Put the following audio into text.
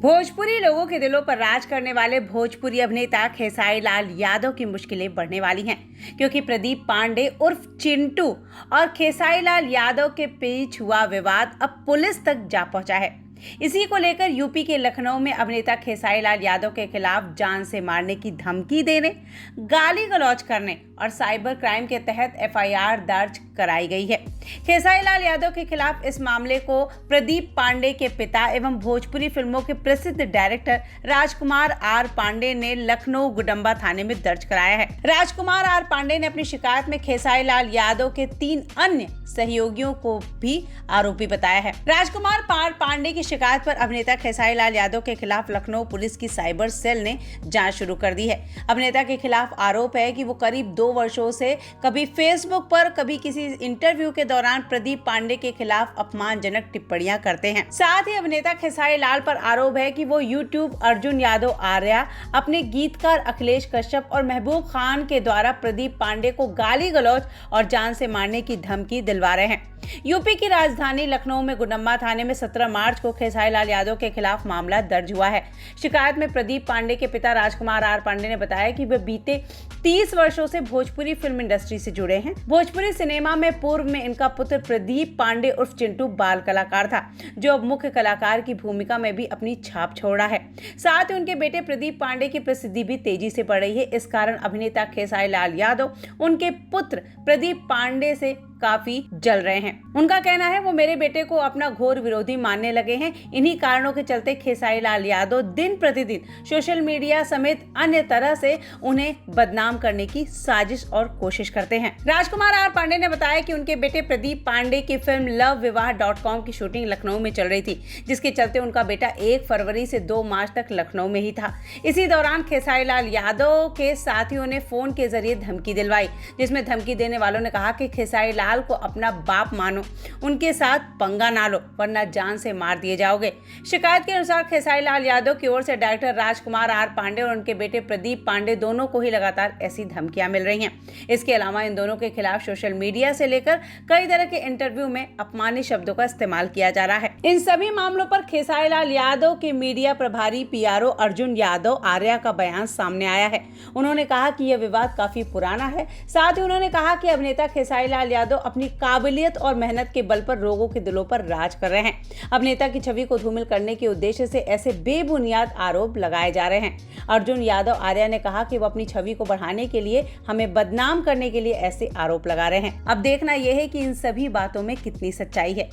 भोजपुरी लोगों के दिलों पर राज करने वाले भोजपुरी अभिनेता खेसारी लाल यादव की मुश्किलें बढ़ने वाली हैं, क्योंकि प्रदीप पांडे उर्फ चिंटू और खेसारी लाल यादव के बीच हुआ विवाद अब पुलिस तक जा पहुंचा है। इसी को लेकर यूपी के लखनऊ में अभिनेता खेसारी लाल यादव के खिलाफ जान से मारने की धमकी देने, गाली गलौज करने और साइबर क्राइम के तहत एफआईआर दर्ज कराई गई है। खेसारी लाल यादव के खिलाफ इस मामले को प्रदीप पांडे के पिता एवं भोजपुरी फिल्मों के प्रसिद्ध डायरेक्टर राजकुमार आर पांडे ने लखनऊ गुडम्बा थाने में दर्ज कराया है। राजकुमार आर पांडे ने अपनी शिकायत में खेसारी लाल यादव के 3 अन्य सहयोगियों को भी आरोपी बताया है। राजकुमार आर पांडे की शिकायत पर अभिनेता खेसारी लाल यादव के खिलाफ लखनऊ पुलिस की साइबर सेल ने जांच शुरू कर दी है। अभिनेता के खिलाफ आरोप है कि वो करीब 2 वर्षों से कभी फेसबुक पर, कभी किसी इंटरव्यू के दौरान प्रदीप पांडे के खिलाफ अपमानजनक टिप्पणियां करते हैं। साथ ही अभिनेता खेसारी लाल पर आरोप है कि वो यूट्यूब अर्जुन यादव आर्या, अपने गीतकार अखिलेश कश्यप और महबूब खान के द्वारा प्रदीप पांडे को गाली गलौज और जान से मारने की धमकी दिलवा रहे हैं। यूपी की राजधानी लखनऊ में गुडम्बा थाने में 17 मार्च को खेसारी लाल यादव के खिलाफ मामला दर्ज हुआ है। शिकायत में प्रदीप पांडे के पिता राजकुमार आर पांडे ने बताया कि वे बीते 30 वर्षों से भोजपुरी फिल्म इंडस्ट्री से जुड़े हैं। भोजपुरी सिनेमा में पूर्व में इनका पुत्र प्रदीप पांडे उर्फ चिंटू बाल कलाकार था, जो अब मुख्य कलाकार की भूमिका में भी अपनी छाप छोड़ रहा है। साथ ही उनके बेटे प्रदीप पांडे की प्रसिद्धि भी तेजी से बढ़ रही है। इस कारण अभिनेता खेसारी लाल यादव उनके पुत्र प्रदीप पांडे से काफी जल रहे हैं। उनका कहना है वो मेरे बेटे को अपना घोर विरोधी मानने लगे हैं। इन्हीं कारणों के चलते खेसारी लाल यादव दिन प्रतिदिन सोशल मीडिया समेत अन्य तरह से उन्हें बदनाम करने की साजिश और कोशिश करते हैं। राजकुमार आर पांडे ने बताया कि उनके बेटे प्रदीप पांडे की फिल्म LoveVivaha.com की शूटिंग लखनऊ में चल रही थी, जिसके चलते उनका बेटा 1 फरवरी से 2 मार्च तक लखनऊ में ही था। इसी दौरान खेसारी लाल यादव के साथियों ने फोन के जरिए धमकी दिलवाई, जिसमें धमकी देने वालों ने कहा कि खेसारी लाल को अपना बाप मानो, उनके साथ पंगा ना लो वरना जान से मार दिए जाओगे। शिकायत के अनुसार खेसारी लाल यादव की ओर से डायरेक्टर राजकुमार आर पांडे और उनके बेटे प्रदीप पांडे दोनों को ही लगातार ऐसी धमकियां मिल रही हैं। इसके अलावा इन दोनों के खिलाफ सोशल मीडिया से लेकर कई तरह के इंटरव्यू में अपमानित शब्दों का इस्तेमाल किया जा रहा है। इन सभी मामलों पर खेसारी लाल यादव के मीडिया प्रभारी PRO अर्जुन यादव आर्या का बयान सामने आया है। उन्होंने कहा कि यह विवाद काफी पुराना है। साथ ही उन्होंने कहा कि अभिनेता खेसारी लाल यादव अपनी काबिलियत और मेहनत के बल पर लोगों के दिलों पर राज कर रहे हैं। अभिनेता की छवि को धूमिल करने के उद्देश्य से ऐसे बेबुनियाद आरोप लगाए जा रहे हैं। अर्जुन यादव आर्या ने कहा कि वो अपनी छवि को बढ़ाने के लिए, हमें बदनाम करने के लिए ऐसे आरोप लगा रहे हैं। अब देखना यह है कि इन सभी बातों में कितनी सच्चाई है।